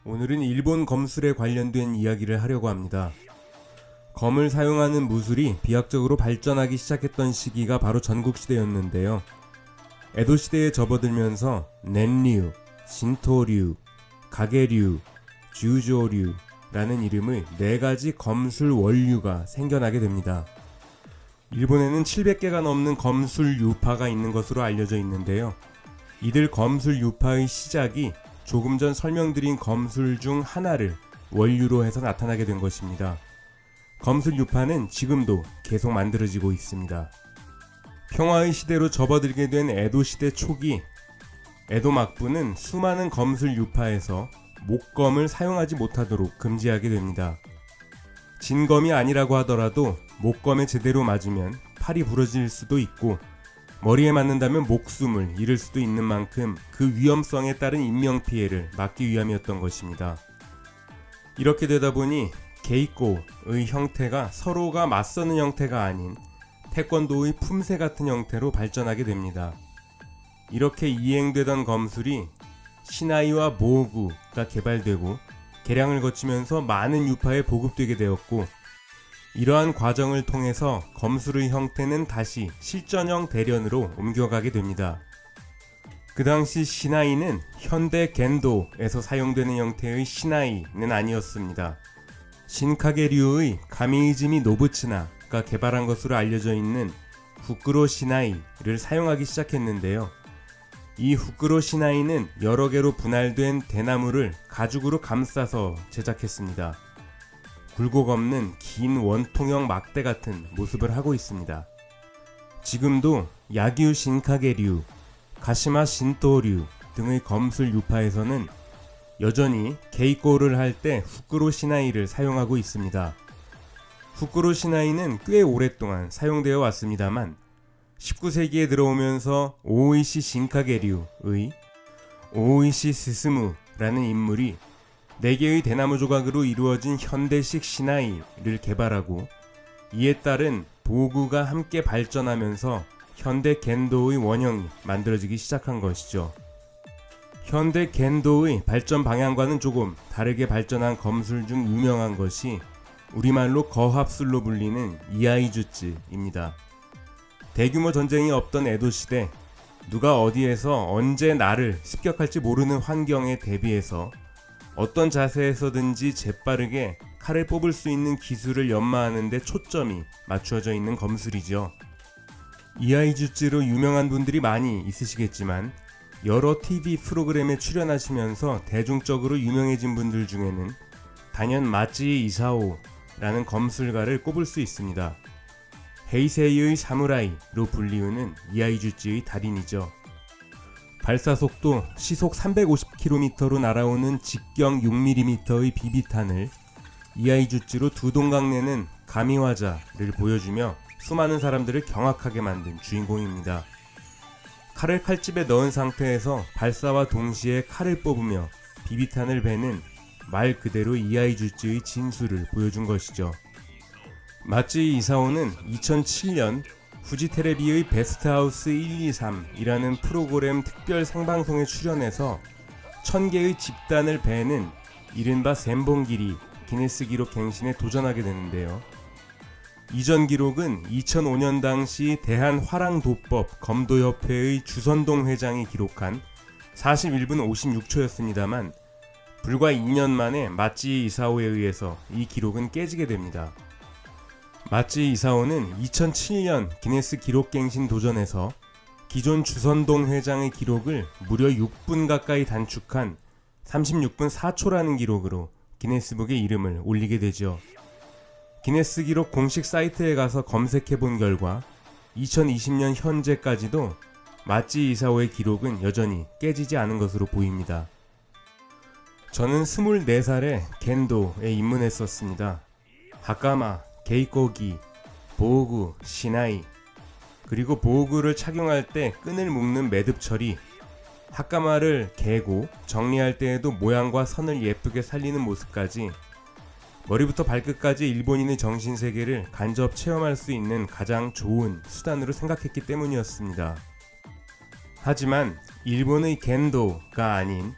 오늘은 일본 검술에 관련된 이야기를 하려고 합니다. 검을 사용하는 무술이 비약적으로 발전하기 시작했던 시기가 바로 전국시대였는데요. 에도시대에 접어들면서 넨류, 신토류, 가게류, 주조류라는 이름의 4가지 검술 원류가 생겨나게 됩니다. 일본에는 700개가 넘는 검술 유파가 있는 것으로 알려져 있는데요. 이들 검술 유파의 시작이 조금 전 설명드린 검술 중 하나를 원류로 해서 나타나게 된 것입니다. 검술 유파는 지금도 계속 만들어지고 있습니다. 평화의 시대로 접어들게 된 에도 시대 초기, 에도 막부는 수많은 검술 유파에서 목검을 사용하지 못하도록 금지하게 됩니다. 진검이 아니라고 하더라도 목검에 제대로 맞으면 팔이 부러질 수도 있고 머리에 맞는다면 목숨을 잃을 수도 있는 만큼 그 위험성에 따른 인명피해를 막기 위함이었던 것입니다. 이렇게 되다 보니 게이코의 형태가 서로가 맞서는 형태가 아닌 태권도의 품새 같은 형태로 발전하게 됩니다. 이렇게 이행되던 검술이 시나이와 모호구가 개발되고 개량을 거치면서 많은 유파에 보급되게 되었고, 이러한 과정을 통해서 검술의 형태는 다시 실전형 대련으로 옮겨가게 됩니다. 그 당시 시나이는 현대 겐도에서 사용되는 형태의 시나이는 아니었습니다. 신카게류의 가미이즈미 노부츠나가 개발한 것으로 알려져 있는 후쿠로 시나이를 사용하기 시작했는데요. 이 후쿠로 시나이는 여러 개로 분할된 대나무를 가죽으로 감싸서 제작했습니다. 굴곡 없는 긴 원통형 막대 같은 모습을 하고 있습니다. 지금도 야규 신카게류, 가시마 신토류 등의 검술 유파에서는 여전히 게이코를 할 때 후쿠로 시나이를 사용하고 있습니다. 후쿠로 시나이는 꽤 오랫동안 사용되어 왔습니다만 19세기에 들어오면서 오이시 신카게류의 오이시 스스무라는 인물이 4개의 대나무 조각으로 이루어진 현대식 시나이를 개발하고, 이에 따른 도구가 함께 발전하면서 현대 겐도의 원형이 만들어지기 시작한 것이죠. 현대 겐도의 발전 방향과는 조금 다르게 발전한 검술 중 유명한 것이 우리말로 거합술로 불리는 이아이주츠입니다. 대규모 전쟁이 없던 에도 시대, 누가 어디에서 언제 나를 습격할지 모르는 환경에 대비해서 어떤 자세에서든지 재빠르게 칼을 뽑을 수 있는 기술을 연마하는 데 초점이 맞추어져 있는 검술이죠. 이아이주츠로 유명한 분들이 많이 있으시겠지만 여러 TV 프로그램에 출연하시면서 대중적으로 유명해진 분들 중에는 단연 마찌 이사오라는 검술가를 꼽을 수 있습니다. 헤이세이의 사무라이로 불리우는 이아이주츠의 달인이죠. 발사속도 시속 350km로 날아오는 직경 6mm의 비비탄을 이아이주츠로 두 동강 내는 가미와자를 보여주며 수많은 사람들을 경악하게 만든 주인공입니다. 칼을 칼집에 넣은 상태에서 발사와 동시에 칼을 뽑으며 비비탄을 베는 말 그대로 이아이주츠의 진수를 보여준 것이죠. 마찌 이사오는 2007년 후지테레비의 베스트하우스 123이라는 프로그램 특별 생방송에 출연해서 1000개의 집단을 베는 이른바 셈봉길이 기네스 기록 갱신에 도전하게 되는데요. 이전 기록은 2005년 당시 대한화랑도법 검도협회의 주선동 회장이 기록한 41분 56초였습니다만 불과 2년 만에 마찌 이사오에 의해서 이 기록은 깨지게 됩니다. 마찌 이사오는 2007년 기네스 기록갱신 도전에서 기존 주선동 회장의 기록을 무려 6분 가까이 단축한 36분 4초라는 기록으로 기네스북에 이름을 올리게 되죠. 기네스 기록 공식 사이트에 가서 검색해 본 결과 2020년 현재까지도 마찌 이사오의 기록은 여전히 깨지지 않은 것으로 보입니다. 저는 24살에 겐도에 입문했었습니다. 하카마, 게이코기, 보호구, 시나이, 그리고 보호구를 착용할 때 끈을 묶는 매듭 처리, 하카마를 개고 정리할 때에도 모양과 선을 예쁘게 살리는 모습까지 머리부터 발끝까지 일본인의 정신세계를 간접 체험할 수 있는 가장 좋은 수단으로 생각했기 때문이었습니다. 하지만 일본의 겐도가 아닌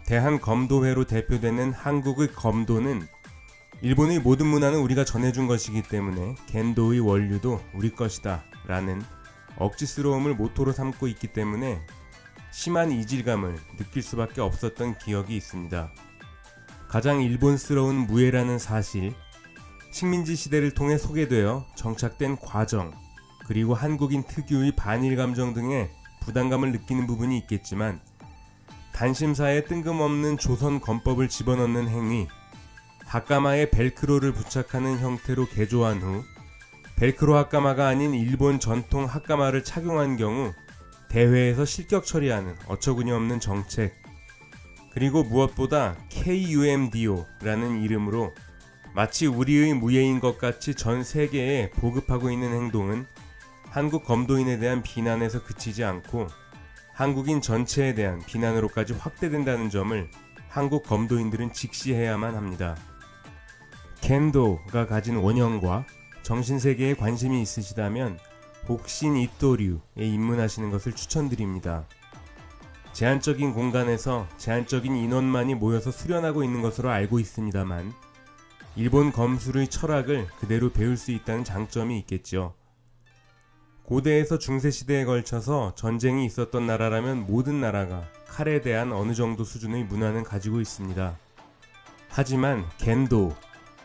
대한검도회로 대표되는 한국의 검도는 일본의 모든 문화는 우리가 전해준 것이기 때문에 겐도의 원류도 우리 것이다 라는 억지스러움을 모토로 삼고 있기 때문에 심한 이질감을 느낄 수밖에 없었던 기억이 있습니다. 가장 일본스러운 무예라는 사실, 식민지 시대를 통해 소개되어 정착된 과정, 그리고 한국인 특유의 반일 감정 등의 부담감을 느끼는 부분이 있겠지만 단심사에 뜬금없는 조선 건법을 집어넣는 행위, 하까마에 벨크로를 부착하는 형태로 개조한 후 벨크로 하까마가 아닌 일본 전통 하까마를 착용한 경우 대회에서 실격 처리하는 어처구니 없는 정책, 그리고 무엇보다 KUMDO라는 이름으로 마치 우리의 무예인 것 같이 전 세계에 보급하고 있는 행동은 한국 검도인에 대한 비난에서 그치지 않고 한국인 전체에 대한 비난으로까지 확대된다는 점을 한국 검도인들은 직시해야만 합니다. 켄도가 가진 원형과 정신세계에 관심이 있으시다면 복신 이토류에 입문하시는 것을 추천드립니다. 제한적인 공간에서 제한적인 인원만이 모여서 수련하고 있는 것으로 알고 있습니다만 일본 검술의 철학을 그대로 배울 수 있다는 장점이 있겠죠. 고대에서 중세시대에 걸쳐서 전쟁이 있었던 나라라면 모든 나라가 칼에 대한 어느 정도 수준의 문화는 가지고 있습니다. 하지만 겐도,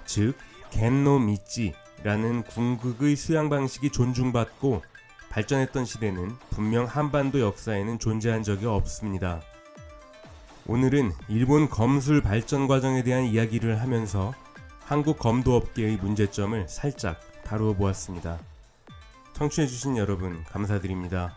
즉 겐노 미찌라는 궁극의 수양 방식이 존중받고 발전했던 시대는 분명 한반도 역사에는 존재한 적이 없습니다. 오늘은 일본 검술 발전 과정에 대한 이야기를 하면서 한국 검도업계의 문제점을 살짝 다루어 보았습니다. 청취해주신 여러분 감사드립니다.